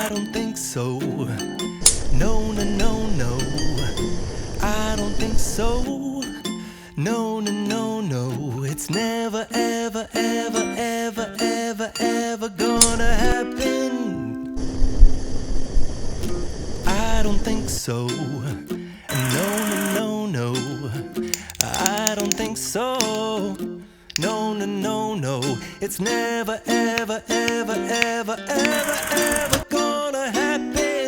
I don't think so. No, no, no, no. I don't think so. No, no, no, no. It's never, ever, ever, ever, ever, ever gonna happen. I don't think so. No, no, no, no. I don't think so. No, no, no, no. It's never, ever, ever, ever, ever, ever gonna happen.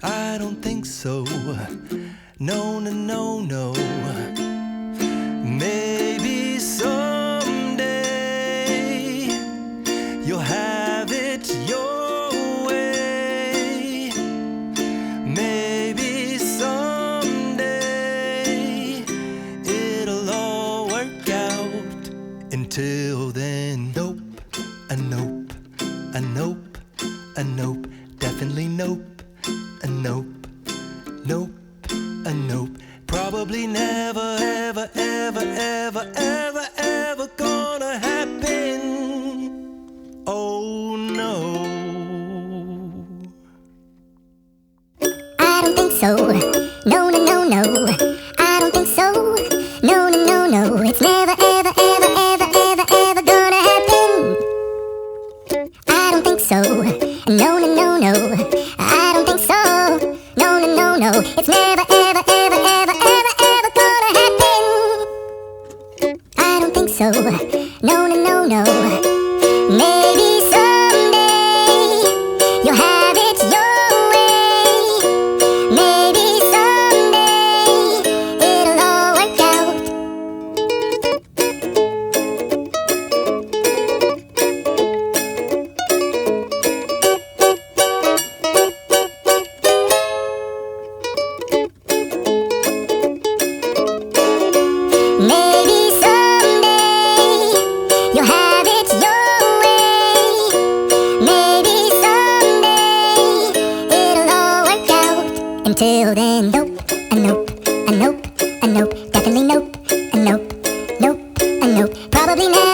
I don't think so. No, no, no, no. Maybe someday you'll have it your way. Maybe someday it'll all work out. Until then, nope, a nope, a nope, a nope, definitely nope, a nope, nope, a nope. Probably never, ever, ever, ever, ever, ever gonna happen. Oh no. I don't think so. No, no, no, no. I don't think so. No, no, no, no. It's never, ever, ever, ever, ever, ever gonna happen. I don't think so. No, no, no, no. I don't think so. No, no, no, no. It's never, ever, ever, ever, ever, ever gonna happen. I don't think so. No, no, no, no. Maybe someday you'll have it your way. Maybe someday it'll all work out. Maybe someday you'll have it your way. Maybe someday it'll all work out. Until then, nope, a nope, a nope, a nope, definitely nope, a nope, nope, a nope, probably never.